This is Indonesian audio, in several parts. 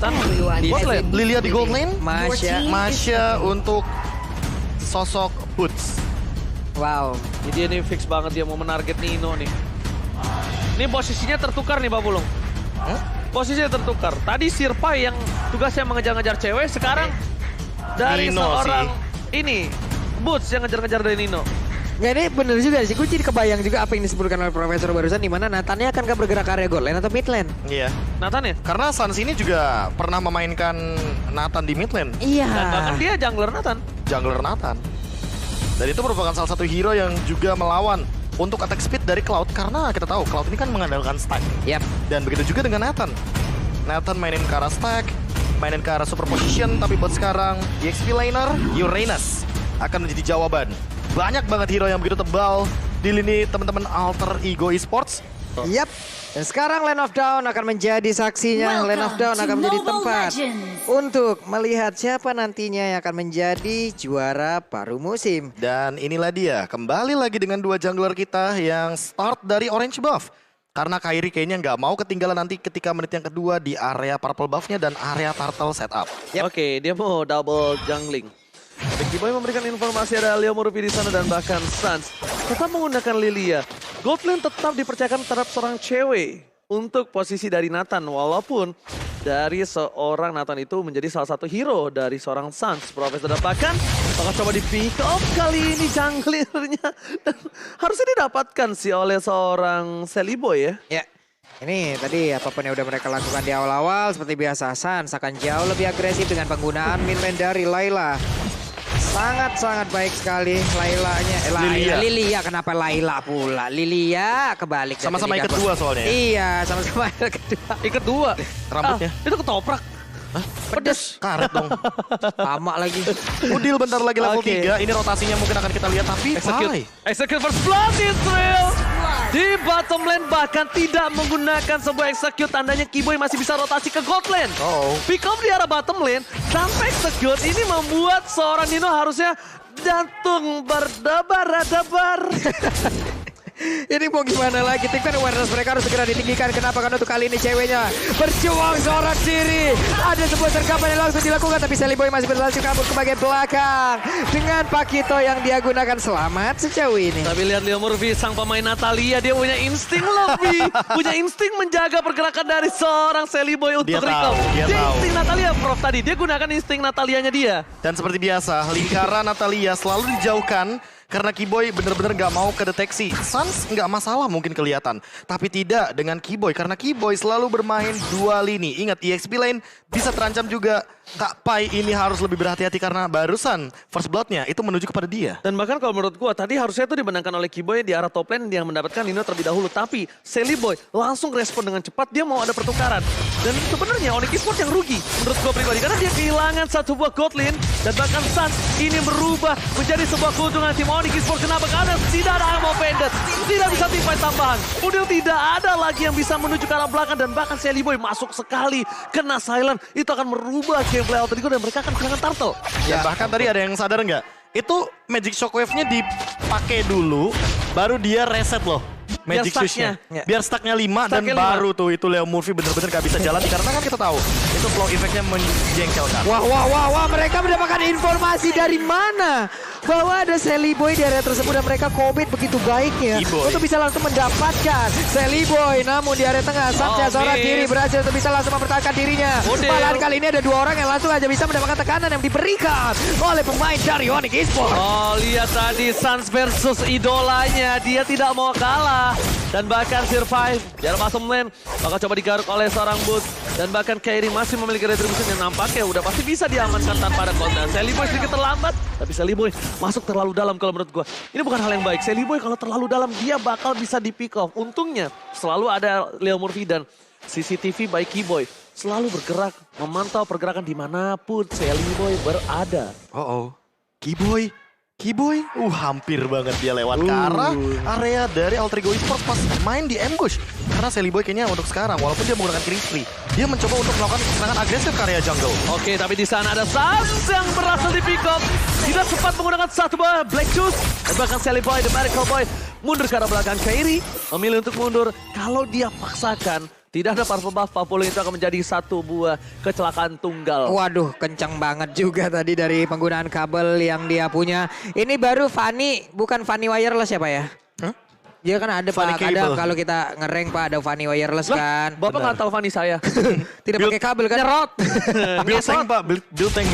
Nathan di bot lane. Lilia di gold lane, Masya. untuk sosok Boots. Wow. Jadi ini fix banget dia mau menarget Nino nih. Ini posisinya tertukar nih Babulung. Posisinya tertukar. Tadi Sirpai yang tugasnya mengejar-ngejar cewek, sekarang dari Nino seorang ini Boots yang ngejar-ngejar dari Nino. Nggak, ini bener juga sih. Gue jadi kebayang juga apa yang disebutkan oleh Profesor barusan, di mana Nathannya akan bergerak area gold lane atau mid lane. Iya. Nathan ya? Karena Suns ini juga pernah memainkan Nathan di mid lane, Iya. Dan bahkan dia jungler Nathan. jungler Nathan. Dan itu merupakan salah satu hero yang juga melawan untuk attack speed dari Cloud, karena kita tahu Cloud ini kan mengandalkan stack. Yap. Dan begitu juga dengan Nathan. Nathan mainin ke arah stack, mainin ke arah super position, tapi buat sekarang EXP laner Uranus akan menjadi jawaban. Banyak banget hero yang begitu tebal di lini teman-teman Alter Ego Esports. Yap. Dan sekarang Land of Dawn akan menjadi saksinya. Land of Dawn akan menjadi tempat untuk melihat siapa nantinya yang akan menjadi juara paruh musim. Dan inilah dia, kembali lagi dengan dua jungler kita yang start dari orange buff. Karena Kairi kayaknya nggak mau ketinggalan nanti ketika menit yang kedua di area purple buffnya dan area turtle setup. Yap. Oke, dia mau double jungling. Ricky Boy memberikan informasi ada Leo Murphy di sana dan bahkan Suns tetap menggunakan Lilia. Gold lane tetap dipercayakan terhadap seorang cewek untuk posisi dari Nathan, walaupun dari seorang Nathan itu menjadi salah satu hero dari seorang Suns. Profesor bahkan bakal coba di pick up kali ini junglernya dan harusnya didapatkan sih oleh seorang Sally Boy ya. Ya. Ini tadi apapun yang udah mereka lakukan di awal-awal, seperti biasa Suns akan jauh lebih agresif dengan penggunaan mid lane dari Layla. Sangat-sangat baik sekali Lailanya. Lilia, kenapa Layla pula? Lilia kebalik. Sama-sama ikat dua soalnya. Iya, sama-sama ikat kedua. Ikat dua. Rambutnya. Itu ketoprak. Pedes. Karet dong. Lama lagi. Udil bentar lagi level Oke. 3. Ini rotasinya mungkin akan kita lihat, tapi bye. Execute first blood Israel. Di bottom lane bahkan tidak menggunakan sebuah execute. Tandanya Kiboy masih bisa rotasi ke gold lane. Pick up di arah bottom lane tanpa execute. Ini membuat seorang Nino harusnya jantung berdebar-debar. Ini mau gimana lagi? Tim kan awareness mereka harus segera ditinggikan. Kenapa? Karena untuk kali ini ceweknya berjuang seorang diri. Ada sebuah sergapan yang langsung dilakukan, tapi Sally Boy masih berhasil kabur ke bagian belakang dengan Pakito yang dia gunakan. Selamat sejauh ini. Tapi lihat Leo Murphy, sang pemain Natalia, dia punya insting lebih. Punya insting menjaga pergerakan dari seorang Sally Boy untuk Dia recall. tahu, dia Dia tahu. insting Natalia, Prof tadi. Dia gunakan insting Natalianya dia. Dan seperti biasa, lingkaran Natalia selalu dijauhkan karena Kiboy benar-benar nggak mau kedeteksi. Suns nggak masalah mungkin kelihatan, tapi tidak dengan Kiboy karena Kiboy selalu bermain dua lini. Ingat, EXP lane bisa terancam juga. Kak Pai ini harus lebih berhati-hati karena barusan first blood-nya itu menuju kepada dia. Dan bahkan kalau menurut gua tadi harusnya itu dimenangkan oleh Kiboy di arah top lane yang mendapatkan Nino terlebih dahulu. Tapi Sally Boy langsung respon dengan cepat, dia mau ada pertukaran. Dan sebenarnya Onyx Esports yang rugi menurut gua pribadi. Karena dia kehilangan satu buah gold lane. Dan bahkan Suns ini berubah menjadi sebuah keuntungan tim Onyx Esports. Kenapa? Karena tidak ada ammo pendant. Tidak bisa teamfight tambahan. Kemudian tidak ada lagi yang bisa menuju ke arah belakang. Dan bahkan Sally Boy masuk sekali. Kena silent. Itu akan merubah gameplay Alter Ego dan mereka akan kehilangan turtle. Dan bahkan tadi ada yang sadar nggak? Itu Magic Shockwave-nya dipakai dulu, baru dia reset loh. Magic Biar Shoes-nya. stuck-nya. Biar stuck-nya 5 dan Stuck-nya baru tuh itu Leo Murphy bener-bener gak bisa jalan. Karena kan kita tahu, itu flow effect-nya menjengkelkan. Wah, mereka mendapatkan informasi dari mana? Bahwa ada Sally Boy di area tersebut dan mereka komit begitu baiknya Kiboy. untuk bisa langsung mendapatkan Sally Boy. Namun di area tengah, Satya seorang miss. diri berhasil untuk bisa langsung mempertahankan dirinya. Udil. Malahan kali ini ada dua orang yang langsung aja bisa mendapatkan tekanan yang diberikan oleh pemain dari Onyx Esports. Oh, lihat tadi Suns versus idolanya. Dia tidak mau kalah. Dan bahkan survive. Di arah bottom lane bakal coba digaruk oleh seorang Boots. Dan bahkan Kairi masih memiliki retribution yang nampaknya udah pasti bisa diamankan tanpa ada konten. Sally Boy sedikit terlambat. Tapi Sally Boy masuk terlalu dalam kalau menurut gua. Ini bukan hal yang baik. Sally Boy kalau terlalu dalam dia bakal bisa di pick off. Untungnya selalu ada Leo Murphy dan CCTV by Kiboy. Selalu bergerak, memantau pergerakan dimanapun Sally Boy berada. Kiboy, hampir banget dia lewat ke arah area dari Alter Ego Esports pas main di ambush. Karena Sally Boy kayaknya untuk sekarang, walaupun dia menggunakan killing spree, dia mencoba untuk melakukan serangan agresif ke area jungle. Oke, tapi di sana ada Suns yang berhasil di pick up. Tidak sempat menggunakan satu buah Black Shoes. Dan bahkan Sally Boy, The Miracle Boy, mundur ke arah belakang. Kairi memilih untuk mundur. Kalau dia paksakan, tidak ada purple buff, Papulung itu akan menjadi satu buah kecelakaan tunggal. Waduh, kencang banget juga tadi dari penggunaan kabel yang dia punya. Ini baru Fanny, bukan Fanny wireless ya Pak ya? Dia kan ada Fanny Pak, kadang cable. kalau kita ngereng Pak ada Fanny wireless kan. Bapak nggak tahu Fanny saya. Tidak pakai kabel kan? Nyerot. Build tank Pak, build tank.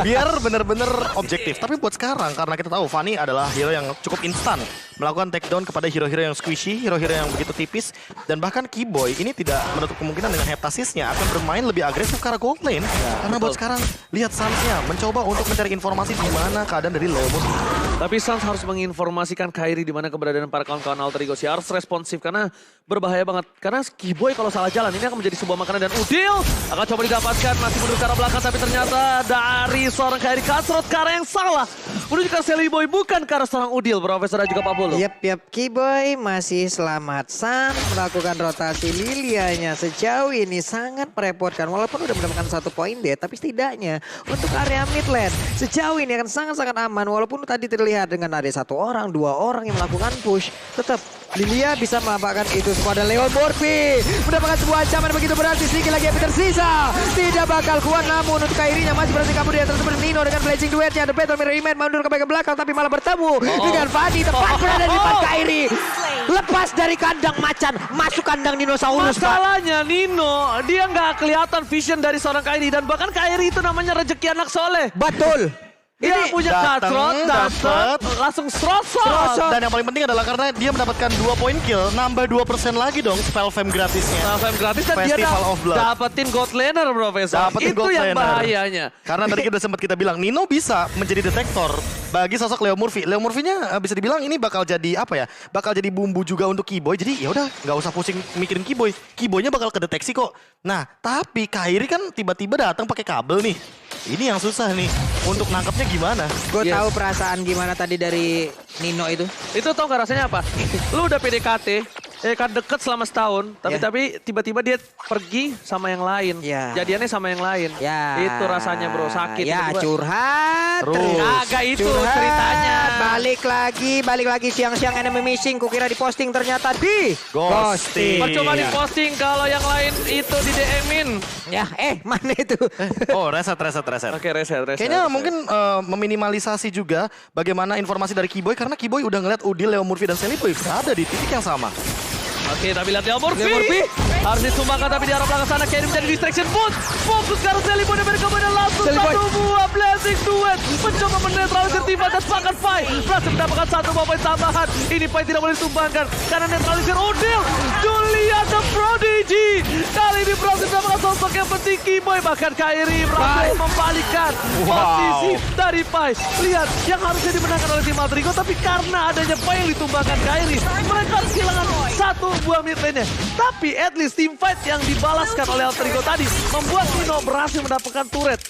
Biar bener-bener objektif. Tapi buat sekarang, karena kita tahu Fanny adalah hero yang cukup instan. Melakukan takedown kepada hero-hero yang squishy, hero-hero yang begitu tipis. Dan bahkan Keyboy ini tidak menutup kemungkinan dengan heptasisnya akan bermain lebih agresif ke arah gold lane. Karena buat sekarang, lihat Suns-nya mencoba untuk mencari informasi di mana keadaan dari Leomut. Tapi Suns harus menginformasikan Kairi di mana keberadaan para kawan-kawan Alter Ego. Harus responsif karena berbahaya banget. Karena Keyboy kalau salah jalan ini akan menjadi sebuah makanan dan Udil akan coba didapatkan. Masih mundur ke arah belakang tapi ternyata dari seorang Kairi Cutthroat ke arah yang salah. Menuju ke Silly Boy bukan ke arah seorang Udil, Profesor dan juga Pak Bolo. Yap, Keyboy masih selamat. Sun melakukan rotasi Lilianya sejauh ini sangat merepotkan. Walaupun udah mendapatkan 1 poin deh, tapi setidaknya untuk area mid lane sejauh ini akan sangat-sangat aman. Walaupun tadi terlihat dengan ada 1 orang, 2 orang yang melakukan push, tetap Lilia bisa menampakkan itu kepada Leon Morphy. Mendapatkan sebuah ancaman begitu berarti sedikit lagi yang tersisa. Tidak bakal kuat namun untuk Kairinya masih berhasil kabur di atas seperti Nino dengan blazing duetnya. The Battle Mirror Image mundur ke belakang tapi malah bertemu dengan Fanny. Tepat berada di depan Kairi. Lepas dari kandang macan, masuk kandang dinosaurus. Masalahnya Nino, dia nggak kelihatan vision dari seorang Kairi. Dan bahkan Kairi itu namanya rezeki anak soleh. Betul. Dia punya Cutthroat, dapat langsung serosot. Dan yang paling penting adalah karena dia mendapatkan 2 poin kill, nambah 2% lagi dong spell fame gratisnya. Fame gratis dan dia Festival of Blood. dapetin gold laner, Profesor. Dapetin Itu gold yang laner. bahayanya. Karena tadi udah sempat kita bilang Nino bisa menjadi detektor bagi sosok Leo Murphy. Leo Murphy-nya bisa dibilang ini bakal jadi apa ya? Bakal jadi bumbu juga untuk Keyboy. Jadi ya udah nggak usah pusing mikirin Keyboy. Keyboy-nya bakal kedeteksi kok. Nah, tapi Kairi kan tiba-tiba datang pakai kabel nih. Ini yang susah nih untuk nangkepnya gimana? Gue Yes. tahu perasaan gimana tadi dari Nino itu. Itu tau gak rasanya apa? Lu udah PDKT, kan deket selama setahun, tapi tiba-tiba dia pergi sama yang lain. Ya. Jadiannya sama yang lain. Ya. Itu rasanya bro, sakit. Ya, Tiba-tiba. curhat. Terus. Kagak itu Curhat. ceritanya. Balik lagi siang-siang enemy missing. Kukira diposting ternyata di Ghosting. Percuma Iya. diposting kalau yang lain itu di DM-in. Ya, mana itu? Oh, reset. Oke, reset. Kayaknya mungkin meminimalisasi juga bagaimana informasi dari Keyboy karena Keyboy udah ngeliat Udil, Leo Murphy, dan Silly Boy ada di titik yang sama. Oke, tapi lihat Leo Murphy. Harus disumbangkan tapi di arah belakang sana Kairi menjadi distraction boot. Fokus ke arah Silly Boy dan kemudian langsung Silly Boy. satu buah blazing duet. Mencoba menetralisir Tifa dan bahkan Pai. Berhasil mendapatkan 1 buah poin tambahan. Ini Pai tidak boleh ditumbangkan karena netralisir Udil. Julia the Prodigy. Kali ini berhasil mendapatkan sosok yang penting Keyboy. Bahkan Kairi berhasil membalikkan posisi dari Pai. Lihat, yang harusnya dimenangkan oleh tim Alter Ego, tapi karena adanya Pai yang ditumbangkan Kairi, mereka harus kehilangan 1 buah mid lane-nya. Tapi at least team fight yang dibalaskan oleh Alter Ego tadi membuat Nino berhasil mendapatkan turret.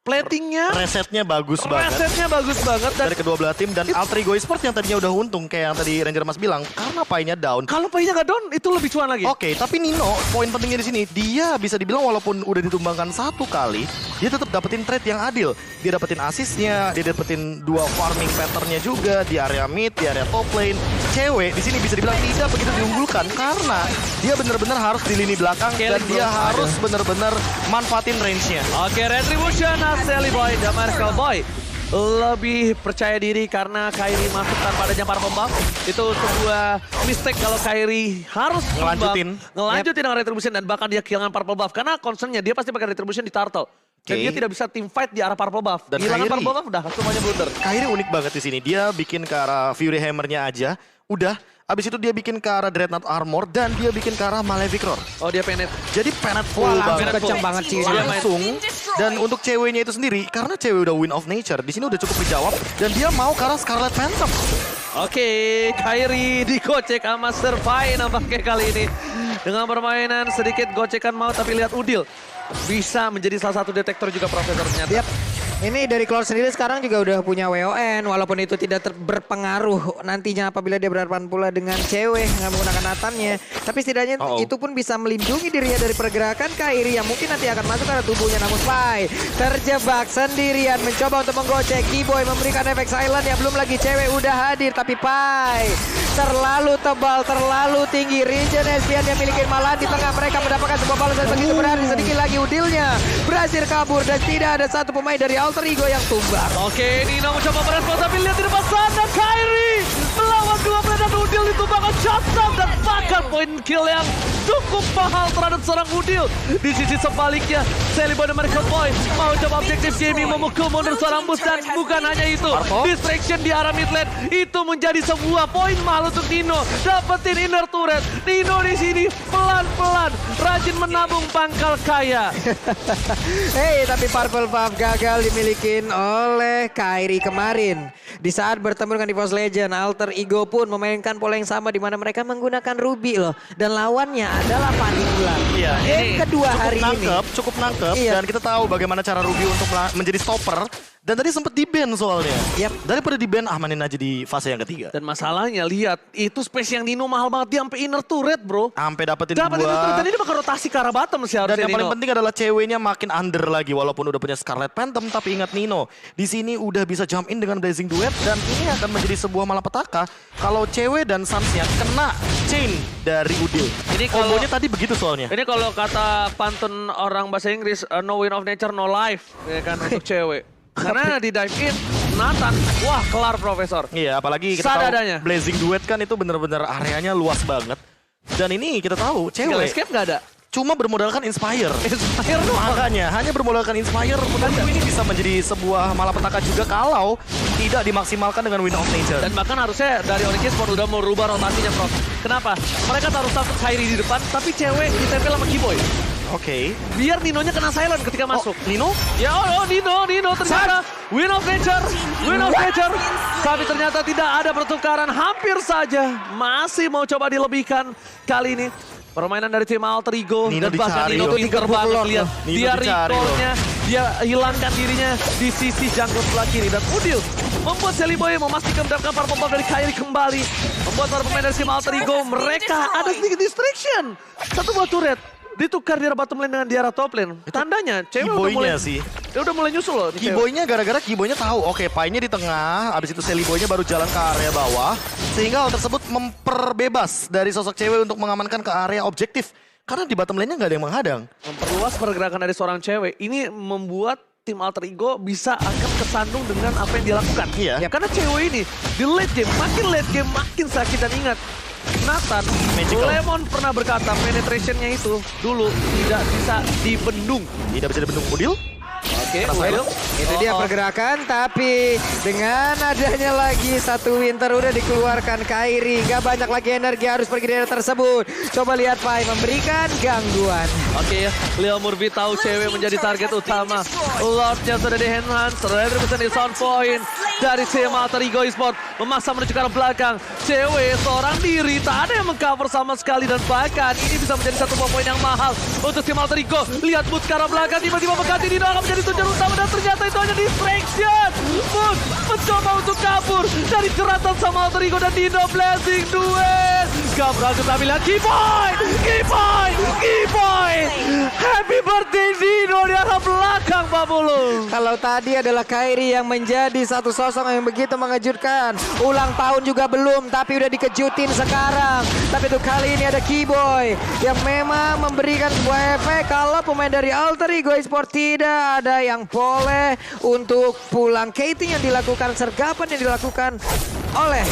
Platingnya, Resetnya bagus banget. resetnya bagus banget. Dan Dari kedua belah tim dan Alter Ego Esports yang tadinya udah untung kayak yang tadi Ranger Mas bilang karena Pai-nya down. kalau Pai-nya nggak down, itu lebih cuan lagi. Oke, tapi Nino poin pentingnya di sini dia bisa dibilang walaupun udah ditumbangkan 1 kali, dia tetap dapetin trade yang adil. Dia dapetin asisnya, dia dapetin 2 farming pattern-nya juga di area mid, di area top lane. Cewek di sini bisa dibilang tidak begitu diunggulkan karena dia benar-benar harus di lini belakang dan Killing dia bro. harus benar-benar manfaatin range-nya. Oke, Retribution, Silly Boy, dan Miracle Boy lebih percaya diri karena Kairi masuk tanpa adanya para pembuff. Itu sebuah mistake kalau Kairi harus Ngelanjutin. ngelanjutin dengan Retribution dan bahkan dia kehilangan purple buff. Karena concernnya dia pasti pakai Retribution di turtle. Dan Oke. dia tidak bisa team fight di arah purple buff. Dan Kehilangan Kairi- purple buff udah semuanya blunder. Kairi unik banget di sini. Dia bikin ke arah Fury Hammer-nya aja, udah. Abis itu dia bikin ke arah Dreadnought Armor dan dia bikin ke arah Malefic Roar. Oh, dia penet. Jadi penet full Wah, langsung banget. kencang banget sih. Dia main. Langsung. Dan untuk ceweknya itu sendiri, karena cewek udah win of nature, di sini udah cukup dijawab. Dan dia mau ke arah Scarlet Phantom. Oke, Kairi digocek sama Serpai nampaknya kali ini. Dengan permainan sedikit gocekan mau tapi lihat Udil. Bisa menjadi salah satu detektor juga Profesor ternyata. Yap. Ini dari Cloud sendiri sekarang juga udah punya WON, walaupun itu tidak berpengaruh nantinya apabila dia berhadapan pula dengan cewek nggak menggunakan Nathannya. Tapi setidaknya itu pun bisa melindungi dirinya dari pergerakan Kairi yang mungkin nanti akan masuk ke tubuhnya. Namun Pai terjebak sendirian mencoba untuk menggocek. Keyboy memberikan efek silent yang belum lagi cewek udah hadir. Tapi Pai terlalu tebal, terlalu tinggi. Regen Espian yang miliki malahan di tengah mereka mendapatkan sebuah balasan begitu berarti. Sedikit lagi Udilnya berhasil kabur dan tidak ada satu pemain dari Alter Ego yang tumbang. Oke, Nino mencoba merespon tapi lihat di depan sana Kairi melawan dua player dan Udil ditumbangkan shotdown dan bahkan poin kill yang cukup mahal terhadap seorang Udil. Di sisi sebaliknya, Celiboy dan Miracle Boy mau coba objektif gaming memukul mundur seorang Bus dan bukan hanya itu. Distraction di arah mid lane itu menjadi sebuah poin mahal untuk Nino. Dapetin inner turret. Nino di sini pelan-pelan rajin menabung pangkal kaya. Hei, tapi Purple Buff gagal dimiliki oleh Kairi kemarin. Di saat bertemu dengan EVOS Legend, Alter Ego pun memainkan pola yang sama di mana mereka menggunakan Ruby loh. Dan lawannya adalah Pandigulan. Iya, Game kedua hari ini. Cukup nangkep. Iya. Dan kita tahu bagaimana cara Ruby untuk menjadi stopper. Dan tadi sempat di-ban soalnya. Yap. Daripada di-ban, mainin aja di fase yang ketiga. Dan masalahnya lihat, itu space yang Nino mahal banget. Dia sampai inner turret bro. Sampai dapetin Dapat inner turret dua. dan ini bakal rotasi ke arah bottom sih harusnya Dan yang paling Nino. penting adalah ceweknya makin under lagi. Walaupun udah punya Scarlet Phantom. Tapi ingat Nino, di sini udah bisa jump in dengan Blazing Duet. Dan ini akan menjadi sebuah malapetaka. Kalau cewek dan Sansnya kena chain dari Udil. Ini kalau- Kombonya tadi begitu soalnya. Ini kalau kata pantun orang bahasa Inggris, no win of nature, no life. Ya kan, untuk cewek. Karena di dive in, Nathan, wah kelar Profesor. Iya, apalagi kita tahu Sadadanya. Blazing Duet kan itu bener-bener areanya luas banget. Dan ini kita tahu Skill cewek escape gak ada. cuma bermodalkan Inspire. Inspire doang. Makanya hanya bermodalkan Inspire menurutku ini bisa menjadi sebuah malapetaka juga kalau tidak dimaksimalkan dengan Win of Nature. Dan bahkan harusnya dari Onyx Sport udah merubah rotasinya Prof. Kenapa? Mereka taruh satu Kairi di depan, tapi cewek ditempel sama Keyboy. Oke. Biar Ninonya kena silent ketika masuk. Nino? Ya Nino ternyata Win of Nature. Tapi ternyata tidak ada pertukaran, hampir saja. Masih mau coba dilebihkan kali ini. Permainan dari tim Alter Ego Nino dan bahkan dicari Nino loh. pinter banget lihat. Nino Dia dicari loh. recall-nya, dia hilangkan dirinya di sisi jungle sebelah kiri. Dan Udil membuat Celiboy memastikan mendapatkan para pemain dari Kairi kembali. Membuat para pemain dari tim Alter Ego, mereka ada sedikit distraction. Satu buah turret ditukar di arah bottom lane dengan di arah top lane. Tandanya cewek udah mulai, Keyboynya sih. dia udah mulai nyusul loh. nih cewek. Keyboynya gara-gara Keyboynya tahu, oke, Pai-nya di tengah, abis itu Celiboynya baru jalan ke area bawah. Sehingga hal tersebut memperbebas dari sosok cewek untuk mengamankan ke area objektif. Karena di bottom lane-nya nggak ada yang menghadang. Memperluas pergerakan dari seorang cewek. Ini membuat tim Alter Ego bisa akan kesandung dengan apa yang dia lakukan. Iya. Ya, karena cewek ini di late game makin sakit. Dan ingat, Nathan, Magical. Lemon pernah berkata penetration-nya itu dulu tidak bisa dibendung. Tidak bisa dibendung Udil. Oke, Rasain. Itu dia pergerakan, tapi dengan adanya lagi satu winter udah dikeluarkan Kairi. Gak banyak lagi energi harus pergi dari daerah tersebut. Coba lihat Pai memberikan gangguan. Oke, Leo Murphy tahu cewek menjadi target utama. Lordnya sudah di-enhance, retribution di sound point dari tim Alter Ego Esport. Memaksa menuju ke arah belakang. Cewek seorang diri, tak ada yang mengcover sama sekali. Dan bahkan ini bisa menjadi satu poin yang mahal untuk tim Alter Ego. Lihat Boots ke arah belakang, tiba-tiba mengganti Dino akan menjadi tujuan utama. Dan ternyata itu hanya distraction. Boots mencoba untuk kabur dari jeratan sama Alter Ego dan Dino Blazing Duet. Gak berhasil tapi lihat Keyboy. Happy birthday Dino di arah belakang Pak Bulu. Kalau tadi adalah Kairi yang menjadi satu sosok yang begitu mengejutkan. Ulang tahun juga belum, tapi udah dikejutin sekarang. Tapi untuk kali ini ada Keyboy yang memang memberikan sebuah efek kalau pemain dari Alter Ego Esport tidak ada yang boleh untuk pulang. Kating yang dilakukan, sergapan yang dilakukan oleh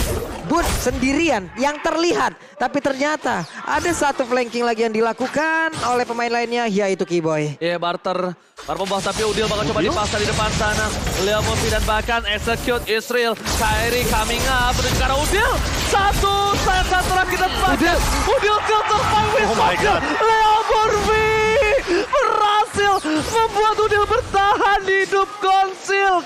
Boots sendirian yang terlihat. Tapi ternyata ada satu flanking lagi yang dilakukan oleh pemain lainnya, yaitu Keyboy. Ya barter pembahas tapi Udil bakal coba dipasang di depan sana. Leo Murphy dan bahkan execute Israel. Kairi coming up menuju ke arah Udil. Satu terakhir dan bahkan Udil still survive with Oh my God. Leo Murphy berhasil membuat Udil bertahan hidup. Konsil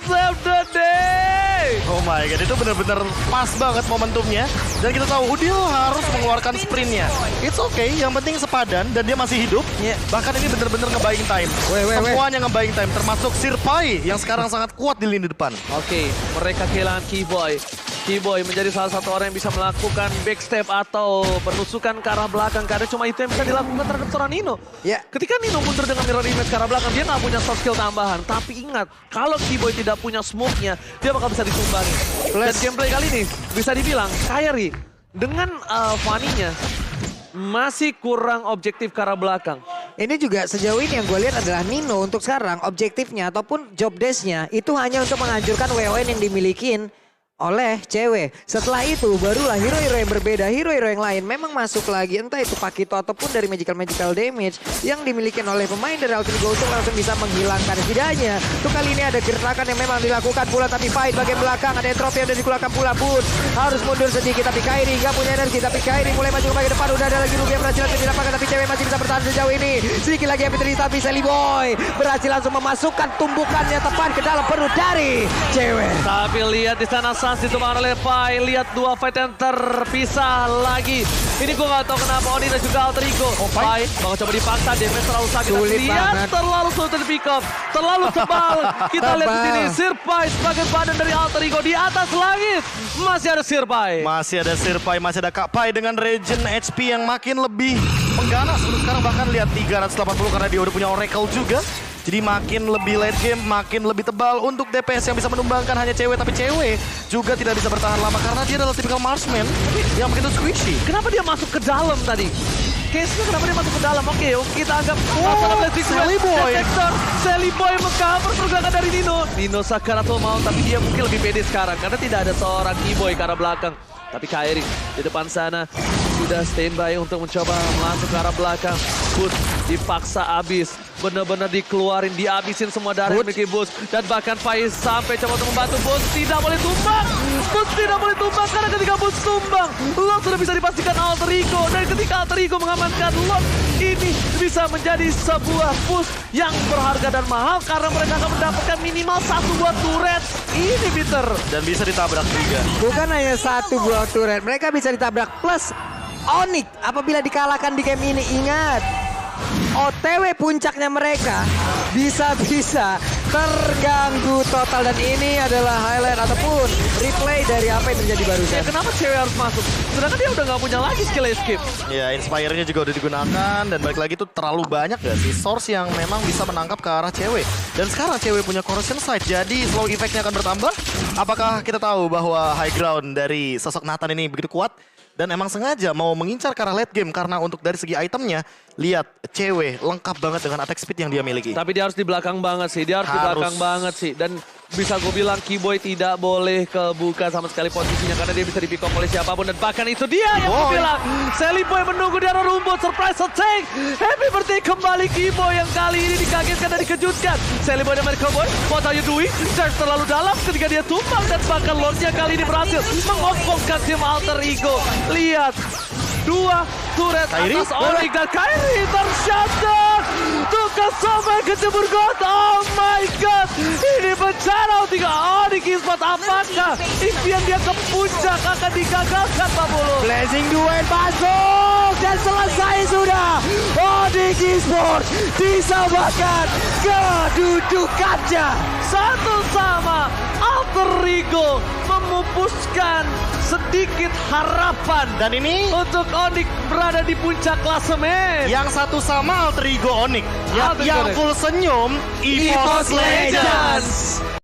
save the day. Oh my god, itu benar-benar pas banget momentumnya. Dan kita tahu Udil harus mengeluarkan sprintnya. It's okay, yang penting sepadan dan dia masih hidup. Yeah. Bahkan ini benar-benar nge-buying time. Semuanya nge-buying time, termasuk Sirpai yang sekarang sangat kuat di lini depan. Oke, mereka kehilangan Keyboy. Keyboy menjadi salah satu orang yang bisa melakukan backstep atau penusukan ke arah belakang. Karena cuma itu yang bisa dilakukan terhadap seorang Nino. Ya. Ketika Nino mundur dengan mirror image ke arah belakang, dia nggak punya soft skill tambahan. Tapi ingat, kalau Keyboy tidak punya smoke-nya, dia bakal bisa ditumbangi. Dan gameplay kali ini bisa dibilang, Kairi dengan Fanny-nya masih kurang objektif ke arah belakang. Ini juga sejauh ini yang gue lihat adalah Nino untuk sekarang objektifnya ataupun job desk-nya itu hanya untuk menghancurkan WON yang dimilikin oleh cewek. Setelah itu barulah hero-hero yang berbeda, hero-hero yang lain memang masuk lagi. Entah itu Pakito ataupun dari magical damage yang dimiliki oleh pemain dari Alter Ego untuk langsung bisa menghilangkan. Setidaknya untuk kali ini ada gerakan yang memang dilakukan pula, tapi fight bagian belakang ada entropy yang dikeluarkan pula. Bun harus mundur sedikit, tapi Kairi gak punya energi. Tapi Kairi mulai maju ke bagian depan, udah ada lagi Ruby yang berhasil didapatkan, tapi cewek masih bisa bertahan sejauh ini. Sedikit lagi yang diterima, tapi Sally Boy berhasil langsung memasukkan tumbukannya tepat ke dalam perut dari cewek. Tapi lihat di sana Sans ditumbangkan oleh Pai. Lihat dua fight yang terpisah lagi. Ini gue gak tahu kenapa Oni dan juga Alter Ego. Pai bakal coba dipaksa, damage terlalu sakit. Sulit Lihat banget. terlalu sulit di pick up, terlalu tebal. Kita lihat di sini Sirpai sebagai badan dari Alter Ego di atas langit. Masih ada Sirpai. Masih ada Sirpai, masih ada Kak Pai dengan regen HP yang makin lebih mengganas. Untuk sekarang bahkan lihat 380 karena dia udah punya Oracle juga. Jadi makin lebih late game, makin lebih tebal untuk DPS yang bisa menumbangkan hanya cewek. Tapi cewek juga tidak bisa bertahan lama karena dia adalah tipikal marksman yang begitu squishy. Kenapa dia masuk ke dalam tadi? Case-nya kenapa dia masuk ke dalam? Oke, kita anggap Sally Boy. Sally Boy meng-cover pergerakan dari Nino. Nino Sakaratul mau, tapi dia mungkin lebih pede sekarang karena tidak ada seorang Keyboy ke arah belakang. Tapi Kairi di depan sana sudah standby untuk mencoba masuk ke arah belakang. Boots dipaksa habis. Benar-benar dikeluarin, dihabisin semua darah yang memiliki Boots. Dan bahkan Faiz sampai coba untuk membantu Boots. Tidak boleh tumbang. Boots tidak boleh tumbang karena ketika Boots tumbang, Lot sudah bisa dipastikan Alter Ego. Dan ketika Alter Ego mengamankan Lot, ini bisa menjadi sebuah push yang berharga dan mahal karena mereka akan mendapatkan minimal satu buah turret inhibitor. Dan bisa ditabrak juga. Bukan hanya satu buah turret, mereka bisa ditabrak plus Onyx apabila dikalahkan di game ini. Ingat, OTW puncaknya mereka bisa-bisa terganggu total. Dan ini adalah highlight ataupun replay dari apa yang terjadi barusan. Ya, kenapa cewek harus masuk? Sedangkan dia udah gak punya lagi skill escape. Ya, Inspire-nya juga udah digunakan. Dan balik lagi tuh terlalu banyak gak sih source yang memang bisa menangkap ke arah cewek. Dan sekarang cewek punya corrosion sight, jadi slow effect-nya akan bertambah. Apakah kita tahu bahwa high ground dari sosok Nathan ini begitu kuat? Dan emang sengaja mau mengincar ke arah late game karena untuk dari segi itemnya, lihat cewek lengkap banget dengan attack speed yang dia miliki. Tapi dia harus di belakang banget sih, dia harus di belakang banget sih. Dan bisa gue bilang Keyboy tidak boleh kebuka sama sekali posisinya karena dia bisa di pick up oleh siapapun. Dan bahkan itu dia yang gue bilang, Sally Boy menunggu di arah rumput, surprise attack. Happy birthday kembali Keyboy yang kali ini dikagetkan dan dikejutkan. Sally Boy dan Mereka Boy, what are you doing? Charge terlalu dalam ketika dia tumbang dan bahkan Lordnya kali ini berhasil mengopongkan tim Alter Ego. Lihat, dua turret atas Onyx dan Kairi tershutdown. Tukang sampai kecebur got. Oh my god. Ini bencana tiga Onyx Esports. Apakah impian dia ke puncak akan digagalkan Pak Bulu? Blazing Duel masuk dan selesai sudah. Onyx Esports disamakan kedudukannya. Satu sama Alter Ego memupuskan sedikit harapan. Dan ini untuk Onyx berada di puncak klasemen. yang satu sama Alter Ego Onyx. Yang full senyum, EVOS Legends.